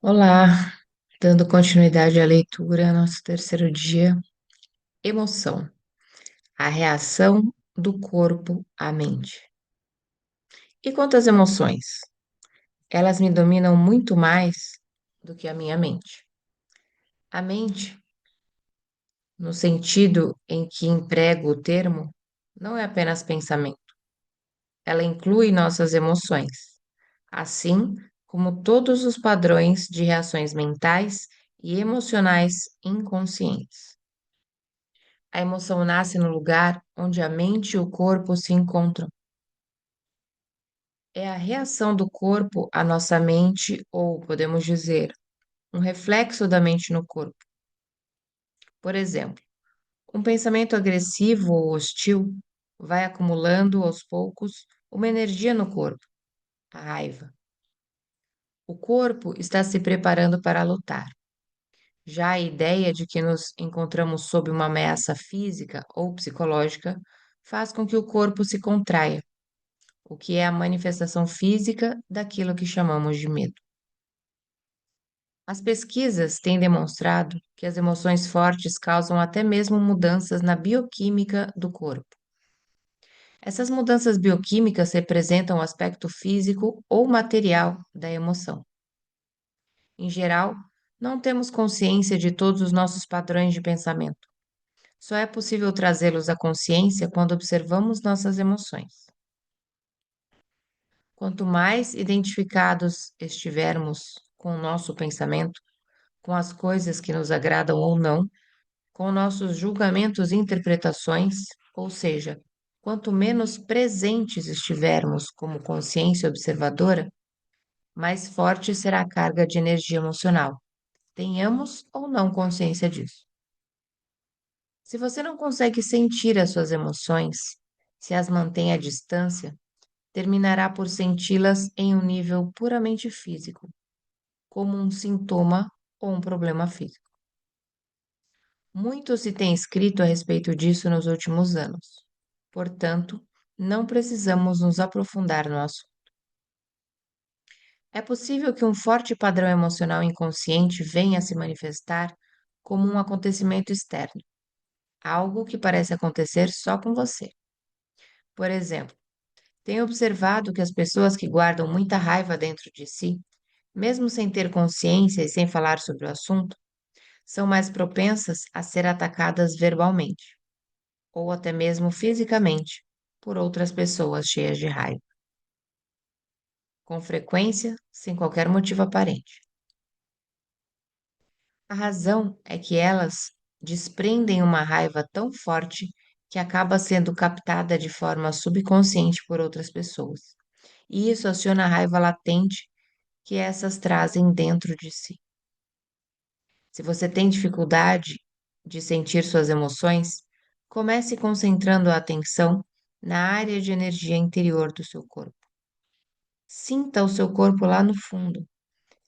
Olá, dando continuidade à leitura, nosso terceiro dia, emoção, a reação do corpo à mente. E quanto às emoções? Elas me dominam muito mais do que a minha mente. A mente, no sentido em que emprego o termo, não é apenas pensamento, ela inclui nossas emoções, assim como todos os padrões de reações mentais e emocionais inconscientes. A emoção nasce no lugar onde a mente e o corpo se encontram. É a reação do corpo à nossa mente, ou podemos dizer, um reflexo da mente no corpo. Por exemplo, um pensamento agressivo ou hostil vai acumulando aos poucos uma energia no corpo, a raiva. O corpo está se preparando para lutar. Já a ideia de que nos encontramos sob uma ameaça física ou psicológica faz com que o corpo se contraia, o que é a manifestação física daquilo que chamamos de medo. As pesquisas têm demonstrado que as emoções fortes causam até mesmo mudanças na bioquímica do corpo. Essas mudanças bioquímicas representam o aspecto físico ou material da emoção. Em geral, não temos consciência de todos os nossos padrões de pensamento. Só é possível trazê-los à consciência quando observamos nossas emoções. Quanto mais identificados estivermos com o nosso pensamento, com as coisas que nos agradam ou não, com nossos julgamentos e interpretações, ou seja, quanto menos presentes estivermos como consciência observadora, mais forte será a carga de energia emocional. Tenhamos ou não consciência disso. Se você não consegue sentir as suas emoções, se as mantém à distância, terminará por senti-las em um nível puramente físico, como um sintoma ou um problema físico. Muito se tem escrito a respeito disso nos últimos anos. Portanto, não precisamos nos aprofundar no assunto. É possível que um forte padrão emocional inconsciente venha a se manifestar como um acontecimento externo, algo que parece acontecer só com você. Por exemplo, tenho observado que as pessoas que guardam muita raiva dentro de si, mesmo sem ter consciência e sem falar sobre o assunto, são mais propensas a ser atacadas verbalmente, ou até mesmo fisicamente, por outras pessoas cheias de raiva, com frequência, sem qualquer motivo aparente. A razão é que elas desprendem uma raiva tão forte que acaba sendo captada de forma subconsciente por outras pessoas. E isso aciona a raiva latente que essas trazem dentro de si. Se você tem dificuldade de sentir suas emoções, comece concentrando a atenção na área de energia interior do seu corpo. Sinta o seu corpo lá no fundo.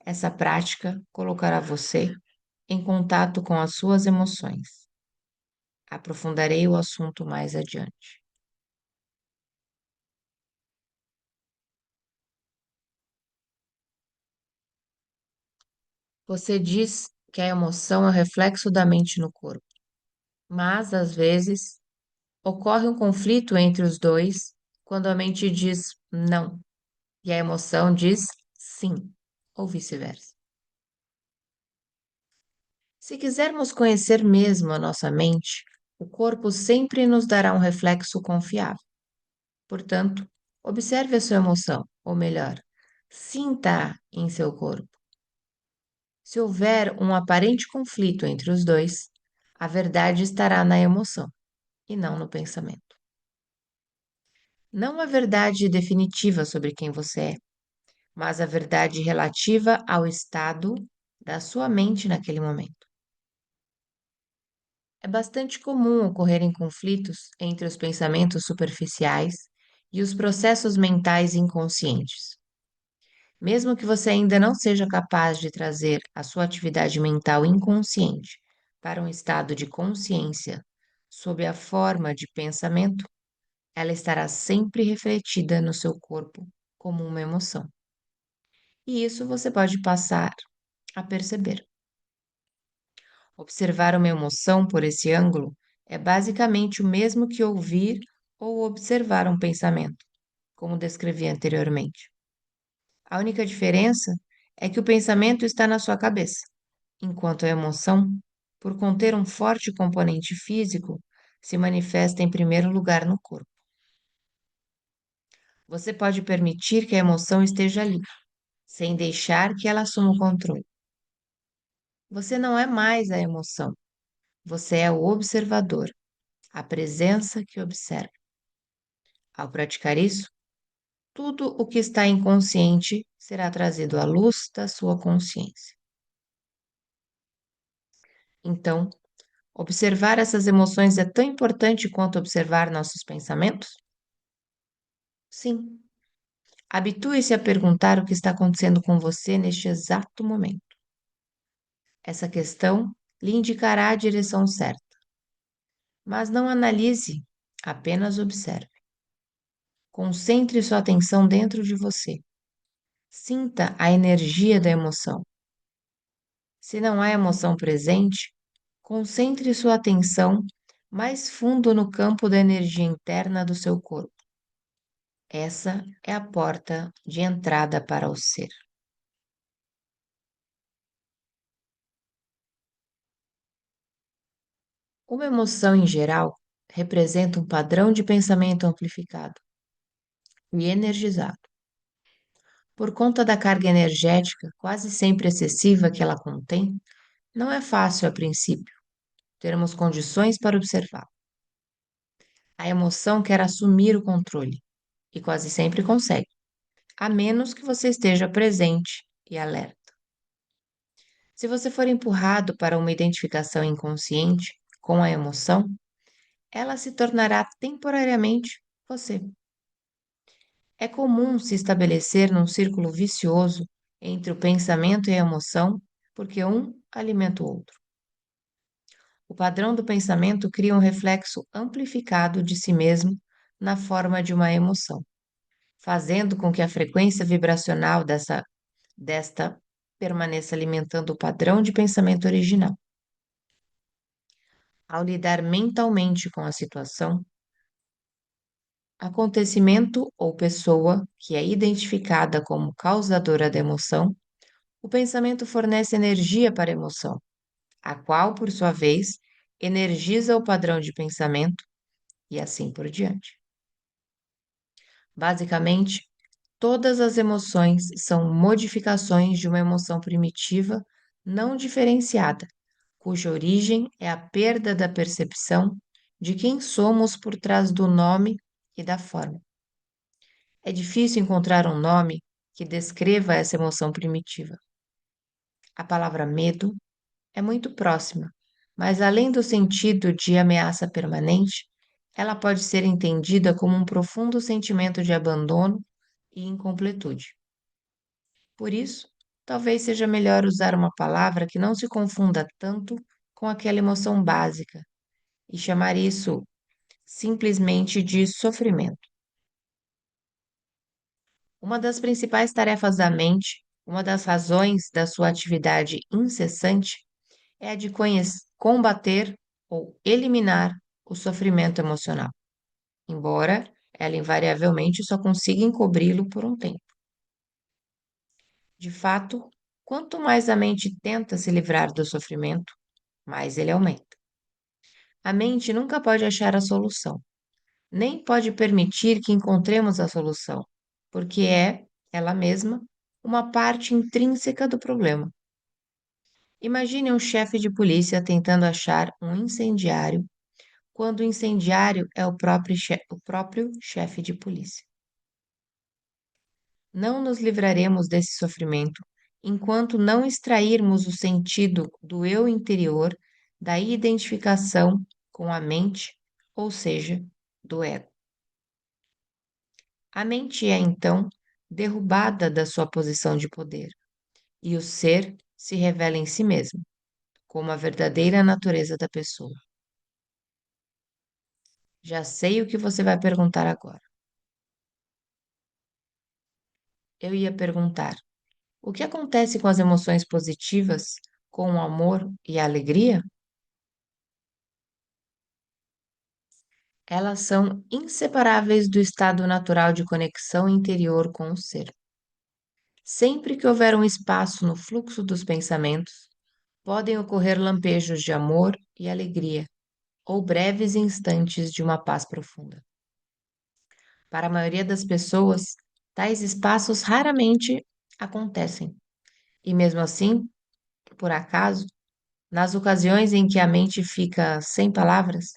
Essa prática colocará você em contato com as suas emoções. Aprofundarei o assunto mais adiante. Você diz que a emoção é o reflexo da mente no corpo, mas às vezes ocorre um conflito entre os dois quando a mente diz não e a emoção diz sim, ou vice-versa. Se quisermos conhecer mesmo a nossa mente, o corpo sempre nos dará um reflexo confiável. Portanto, observe a sua emoção, ou melhor, sinta-a em seu corpo. Se houver um aparente conflito entre os dois, a verdade estará na emoção e não no pensamento. Não a verdade definitiva sobre quem você é, mas a verdade relativa ao estado da sua mente naquele momento. É bastante comum ocorrerem conflitos entre os pensamentos superficiais e os processos mentais inconscientes. Mesmo que você ainda não seja capaz de trazer a sua atividade mental inconsciente para um estado de consciência sob a forma de pensamento, ela estará sempre refletida no seu corpo como uma emoção. E isso você pode passar a perceber. Observar uma emoção por esse ângulo é basicamente o mesmo que ouvir ou observar um pensamento, como descrevi anteriormente. A única diferença é que o pensamento está na sua cabeça, enquanto a emoção, por conter um forte componente físico, se manifesta em primeiro lugar no corpo. Você pode permitir que a emoção esteja ali, sem deixar que ela assuma o controle. Você não é mais a emoção, você é o observador, a presença que observa. Ao praticar isso, tudo o que está inconsciente será trazido à luz da sua consciência. Então, observar essas emoções é tão importante quanto observar nossos pensamentos? Sim. Habitue-se a perguntar o que está acontecendo com você neste exato momento. Essa questão lhe indicará a direção certa. Mas não analise, apenas observe. Concentre sua atenção dentro de você. Sinta a energia da emoção. Se não há emoção presente, concentre sua atenção mais fundo no campo da energia interna do seu corpo. Essa é a porta de entrada para o ser. Uma emoção, em geral, representa um padrão de pensamento amplificado e energizado. Por conta da carga energética quase sempre excessiva que ela contém, não é fácil, a princípio, termos condições para observá-la. A emoção quer assumir o controle e quase sempre consegue, a menos que você esteja presente e alerta. Se você for empurrado para uma identificação inconsciente com a emoção, ela se tornará temporariamente você. É comum se estabelecer num círculo vicioso entre o pensamento e a emoção, porque um alimenta o outro. O padrão do pensamento cria um reflexo amplificado de si mesmo na forma de uma emoção, fazendo com que a frequência vibracional desta permaneça alimentando o padrão de pensamento original. Ao lidar mentalmente com a situação, acontecimento ou pessoa que é identificada como causadora da emoção, o pensamento fornece energia para a emoção, a qual, por sua vez, energiza o padrão de pensamento e assim por diante. Basicamente, todas as emoções são modificações de uma emoção primitiva não diferenciada, cuja origem é a perda da percepção de quem somos por trás do nome e da forma. É difícil encontrar um nome que descreva essa emoção primitiva. A palavra medo é muito próxima, mas além do sentido de ameaça permanente, ela pode ser entendida como um profundo sentimento de abandono e incompletude. Por isso, talvez seja melhor usar uma palavra que não se confunda tanto com aquela emoção básica e chamar isso simplesmente de sofrimento. Uma das principais tarefas da mente, uma das razões da sua atividade incessante, é a de combater ou eliminar o sofrimento emocional, embora ela invariavelmente só consiga encobri-lo por um tempo. De fato, quanto mais a mente tenta se livrar do sofrimento, mais ele aumenta. A mente nunca pode achar a solução, nem pode permitir que encontremos a solução, porque é, ela mesma, uma parte intrínseca do problema. Imagine um chefe de polícia tentando achar um incendiário, quando o incendiário é o próprio chefe de polícia. Não nos livraremos desse sofrimento enquanto não extrairmos o sentido do eu interior da identificação com a mente, ou seja, do ego. A mente é, então, derrubada da sua posição de poder, e o ser se revela em si mesmo, como a verdadeira natureza da pessoa. Já sei o que você vai perguntar agora. Eu ia perguntar: O que acontece com as emoções positivas, com o amor e a alegria? Elas são inseparáveis do estado natural de conexão interior com o ser. Sempre que houver um espaço no fluxo dos pensamentos, podem ocorrer lampejos de amor e alegria, ou breves instantes de uma paz profunda. Para a maioria das pessoas, tais espaços raramente acontecem, e mesmo assim, por acaso, nas ocasiões em que a mente fica sem palavras,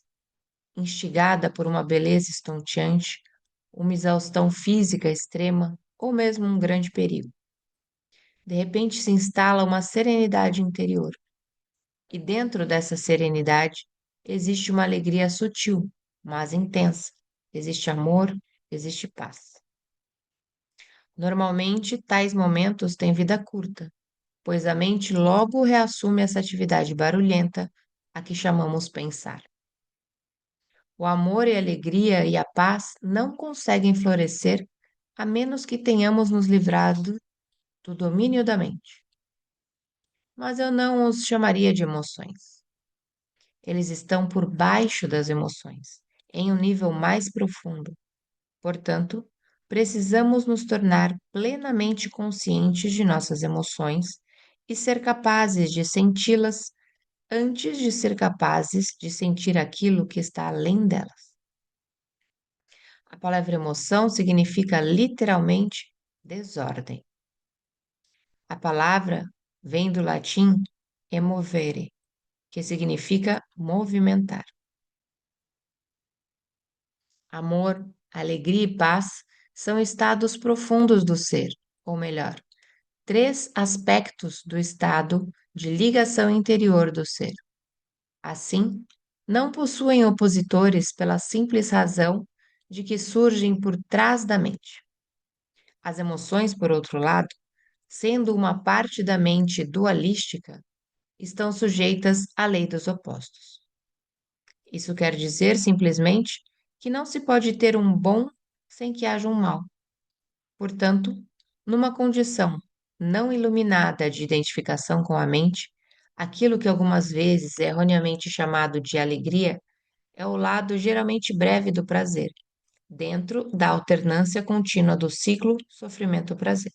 instigada por uma beleza estonteante, uma exaustão física extrema ou mesmo um grande perigo. De repente se instala uma serenidade interior, e dentro dessa serenidade existe uma alegria sutil, mas intensa. Existe amor, existe paz. Normalmente, tais momentos têm vida curta, pois a mente logo reassume essa atividade barulhenta a que chamamos pensar. O amor e a alegria e a paz não conseguem florescer a menos que tenhamos nos livrado do domínio da mente. Mas eu não os chamaria de emoções. Eles estão por baixo das emoções, em um nível mais profundo. Portanto, precisamos nos tornar plenamente conscientes de nossas emoções e ser capazes de senti-las antes de ser capazes de sentir aquilo que está além delas. A palavra emoção significa literalmente desordem. A palavra vem do latim emovere, que significa movimentar. Amor, alegria e paz são estados profundos do ser, ou melhor, três aspectos do estado de ligação interior do ser. Assim, não possuem opositores pela simples razão de que surgem por trás da mente. As emoções, por outro lado, sendo uma parte da mente dualística, estão sujeitas à lei dos opostos. Isso quer dizer simplesmente que não se pode ter um bom sem que haja um mal. Portanto, numa condição não iluminada de identificação com a mente, aquilo que algumas vezes é erroneamente chamado de alegria é o lado geralmente breve do prazer, dentro da alternância contínua do ciclo sofrimento-prazer.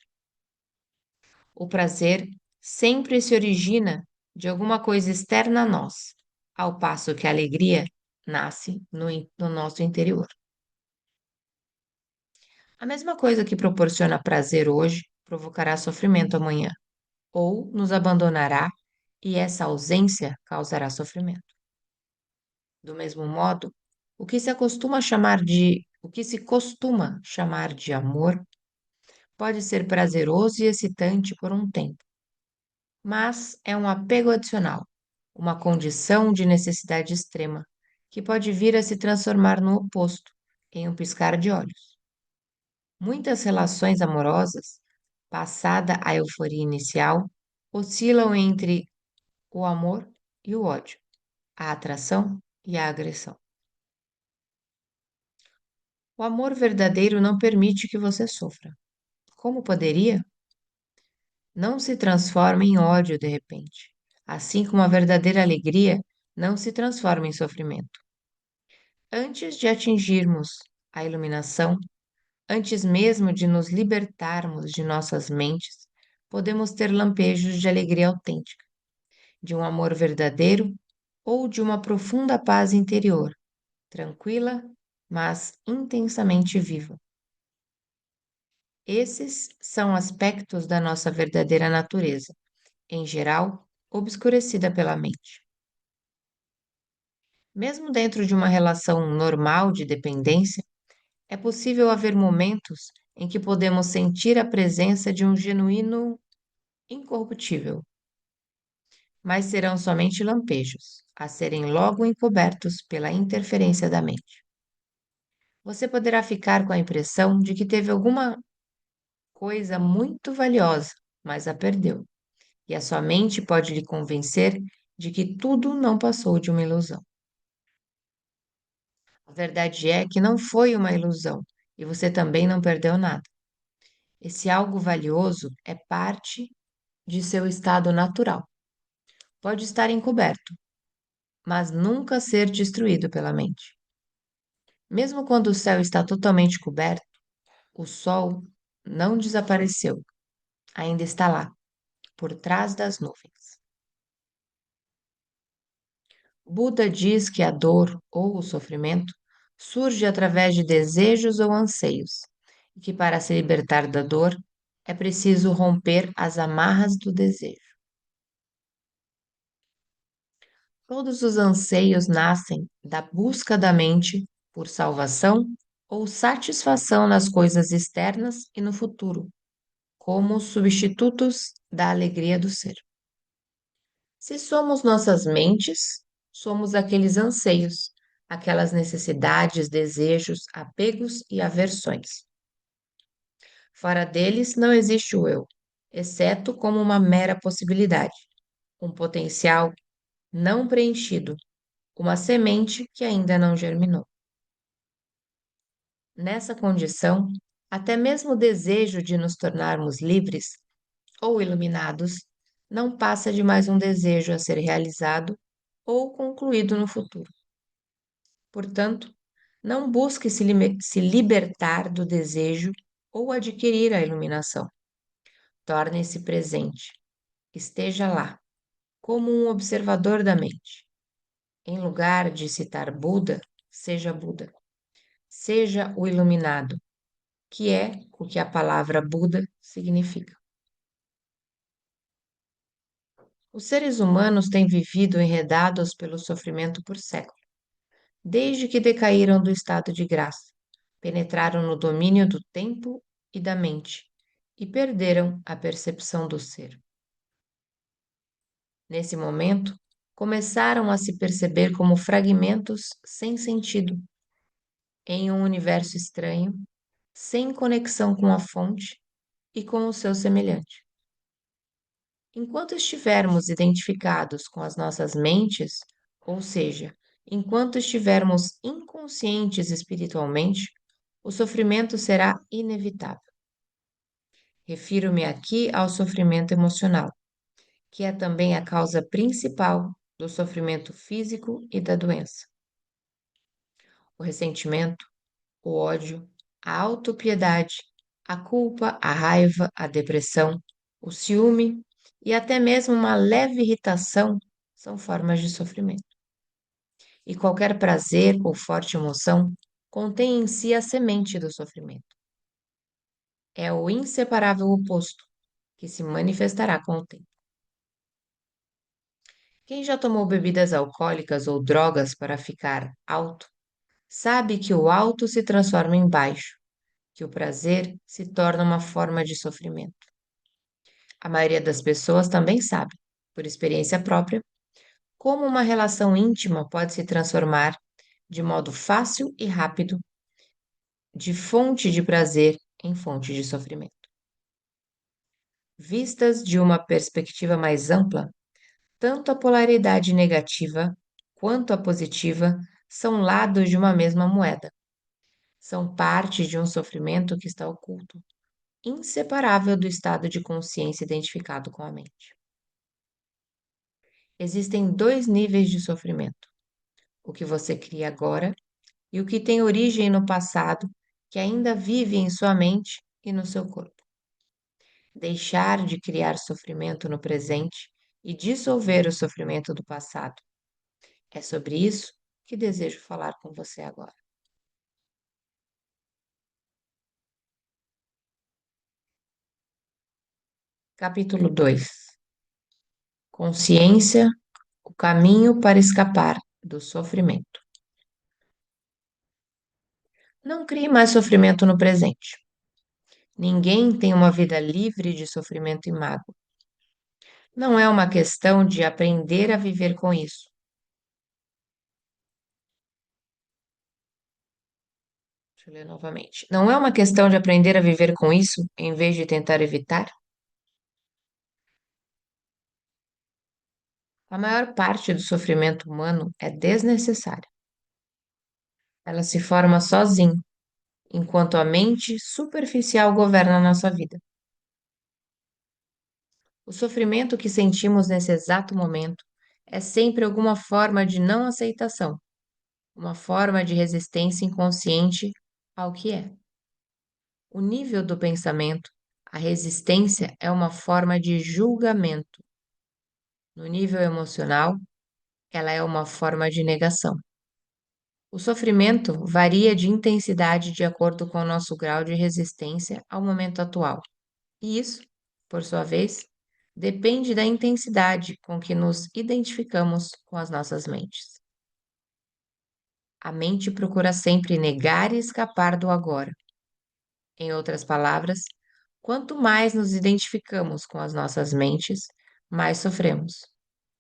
O prazer sempre se origina de alguma coisa externa a nós, ao passo que a alegria nasce no nosso interior. A mesma coisa que proporciona prazer hoje provocará sofrimento amanhã, ou nos abandonará e essa ausência causará sofrimento. Do mesmo modo, o que se costuma chamar de amor pode ser prazeroso e excitante por um tempo, mas é um apego adicional, uma condição de necessidade extrema, que pode vir a se transformar no oposto, em um piscar de olhos. Muitas relações amorosas, passada a euforia inicial, oscilam entre o amor e o ódio, a atração e a agressão. O amor verdadeiro não permite que você sofra. Como poderia? Não se transforma em ódio de repente, assim como a verdadeira alegria não se transforma em sofrimento. Antes de atingirmos a iluminação, antes mesmo de nos libertarmos de nossas mentes, podemos ter lampejos de alegria autêntica, de um amor verdadeiro ou de uma profunda paz interior, tranquila, mas intensamente viva. Esses são aspectos da nossa verdadeira natureza, em geral, obscurecida pela mente. Mesmo dentro de uma relação normal de dependência, é possível haver momentos em que podemos sentir a presença de um genuíno incorruptível, mas serão somente lampejos, a serem logo encobertos pela interferência da mente. Você poderá ficar com a impressão de que teve alguma coisa muito valiosa, mas a perdeu, e a sua mente pode lhe convencer de que tudo não passou de uma ilusão. A verdade é que não foi uma ilusão e você também não perdeu nada. Esse algo valioso é parte de seu estado natural. Pode estar encoberto, mas nunca ser destruído pela mente. Mesmo quando o céu está totalmente coberto, o sol não desapareceu, ainda está lá, por trás das nuvens. Buda diz que a dor ou o sofrimento surge através de desejos ou anseios, e que para se libertar da dor é preciso romper as amarras do desejo. Todos os anseios nascem da busca da mente por salvação ou satisfação nas coisas externas e no futuro, como substitutos da alegria do ser. Se somos nossas mentes, somos aqueles anseios, aquelas necessidades, desejos, apegos e aversões. Fora deles não existe o eu, exceto como uma mera possibilidade, um potencial não preenchido, uma semente que ainda não germinou. Nessa condição, até mesmo o desejo de nos tornarmos livres ou iluminados não passa de mais um desejo a ser realizado ou concluído no futuro. Portanto, não busque se libertar do desejo ou adquirir a iluminação. Torne-se presente. Esteja lá, como um observador da mente. Em lugar de citar Buda, seja Buda. Seja o iluminado, que é o que a palavra Buda significa. Os seres humanos têm vivido enredados pelo sofrimento por séculos, desde que decaíram do estado de graça, penetraram no domínio do tempo e da mente e perderam a percepção do ser. Nesse momento, começaram a se perceber como fragmentos sem sentido, em um universo estranho, sem conexão com a fonte e com o seu semelhante. Enquanto estivermos identificados com as nossas mentes, ou seja, enquanto estivermos inconscientes espiritualmente, o sofrimento será inevitável. Refiro-me aqui ao sofrimento emocional, que é também a causa principal do sofrimento físico e da doença. O ressentimento, o ódio, a autopiedade, a culpa, a raiva, a depressão, o ciúme e até mesmo uma leve irritação são formas de sofrimento. E qualquer prazer ou forte emoção contém em si a semente do sofrimento. É o inseparável oposto, que se manifestará com o tempo. Quem já tomou bebidas alcoólicas ou drogas para ficar alto, sabe que o alto se transforma em baixo, que o prazer se torna uma forma de sofrimento. A maioria das pessoas também sabe, por experiência própria, como uma relação íntima pode se transformar de modo fácil e rápido de fonte de prazer em fonte de sofrimento. Vistas de uma perspectiva mais ampla, tanto a polaridade negativa quanto a positiva são lados de uma mesma moeda. São parte de um sofrimento que está oculto, inseparável do estado de consciência identificado com a mente. Existem dois níveis de sofrimento: o que você cria agora e o que tem origem no passado, que ainda vive em sua mente e no seu corpo. Deixar de criar sofrimento no presente e dissolver o sofrimento do passado. É sobre isso que desejo falar com você agora. Capítulo 2: Consciência, o caminho para escapar do sofrimento. Não crie mais sofrimento no presente. Ninguém tem uma vida livre de sofrimento e mágoa. Não é uma questão de aprender a viver com isso. Deixa eu ler novamente. Não é uma questão de aprender a viver com isso em vez de tentar evitar. A maior parte do sofrimento humano é desnecessária. Ela se forma sozinha, enquanto a mente superficial governa a nossa vida. O sofrimento que sentimos nesse exato momento é sempre alguma forma de não aceitação, uma forma de resistência inconsciente ao que é. O nível do pensamento, a resistência é uma forma de julgamento. No nível emocional, ela é uma forma de negação. O sofrimento varia de intensidade de acordo com o nosso grau de resistência ao momento atual. E isso, por sua vez, depende da intensidade com que nos identificamos com as nossas mentes. A mente procura sempre negar e escapar do agora. Em outras palavras, quanto mais nos identificamos com as nossas mentes, mais sofremos.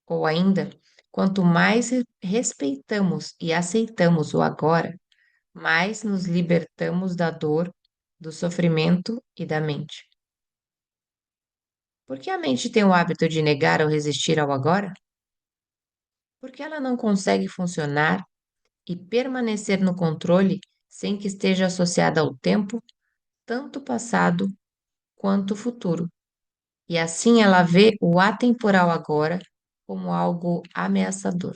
Ou ainda, quanto mais respeitamos e aceitamos o agora, mais nos libertamos da dor, do sofrimento e da mente. Por que a mente tem o hábito de negar ou resistir ao agora? Porque ela não consegue funcionar e permanecer no controle sem que esteja associada ao tempo, tanto passado quanto futuro. E assim ela vê o atemporal agora como algo ameaçador.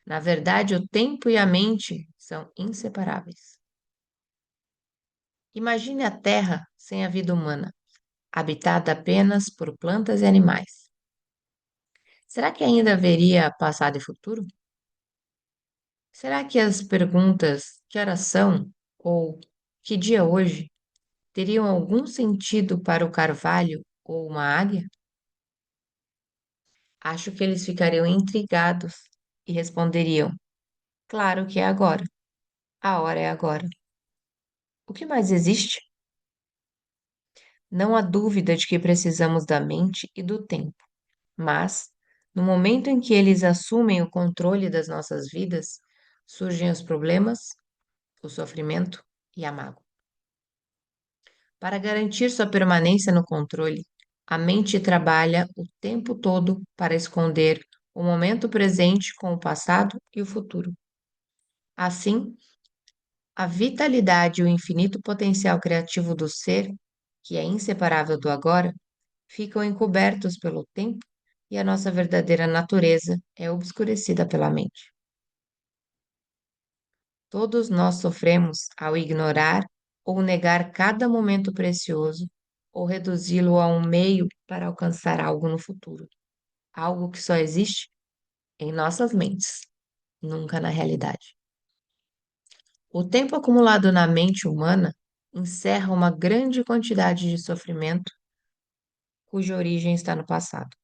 Na verdade, o tempo e a mente são inseparáveis. Imagine a Terra sem a vida humana, habitada apenas por plantas e animais. Será que ainda haveria passado e futuro? Será que as perguntas que horas são ou que dia hoje teriam algum sentido para o carvalho ou uma águia? Acho que eles ficariam intrigados e responderiam: claro que é agora. A hora é agora. O que mais existe? Não há dúvida de que precisamos da mente e do tempo, mas, no momento em que eles assumem o controle das nossas vidas, surgem os problemas, o sofrimento e a mágoa. Para garantir sua permanência no controle, a mente trabalha o tempo todo para esconder o momento presente com o passado e o futuro. Assim, a vitalidade e o infinito potencial criativo do ser, que é inseparável do agora, ficam encobertos pelo tempo e a nossa verdadeira natureza é obscurecida pela mente. Todos nós sofremos ao ignorar ou negar cada momento precioso ou reduzi-lo a um meio para alcançar algo no futuro, algo que só existe em nossas mentes, nunca na realidade. O tempo acumulado na mente humana encerra uma grande quantidade de sofrimento cuja origem está no passado.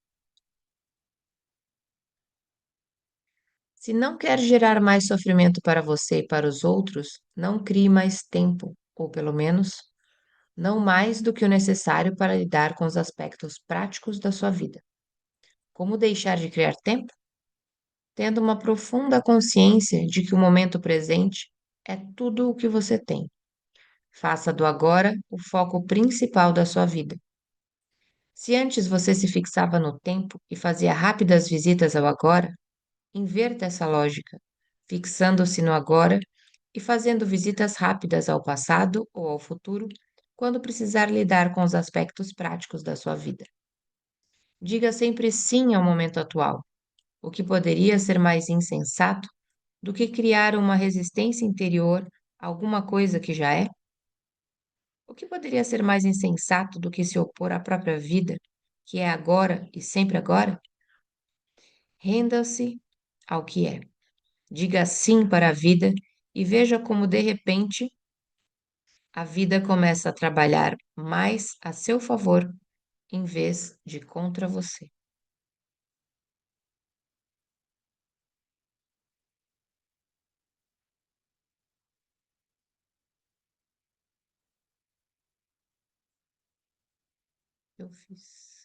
Se não quer gerar mais sofrimento para você e para os outros, não crie mais tempo, ou pelo menos, não mais do que o necessário para lidar com os aspectos práticos da sua vida. Como deixar de criar tempo? Tendo uma profunda consciência de que o momento presente é tudo o que você tem. Faça do agora o foco principal da sua vida. Se antes você se fixava no tempo e fazia rápidas visitas ao agora, inverta essa lógica, fixando-se no agora e fazendo visitas rápidas ao passado ou ao futuro quando precisar lidar com os aspectos práticos da sua vida. Diga sempre sim ao momento atual, o que poderia ser mais insensato do que criar uma resistência interior a alguma coisa que já é? O que poderia ser mais insensato do que se opor à própria vida, que é agora e sempre agora? Renda-se ao que é. Diga sim para a vida e veja como, de repente, a vida começa a trabalhar mais a seu favor em vez de contra você. Eu fiz.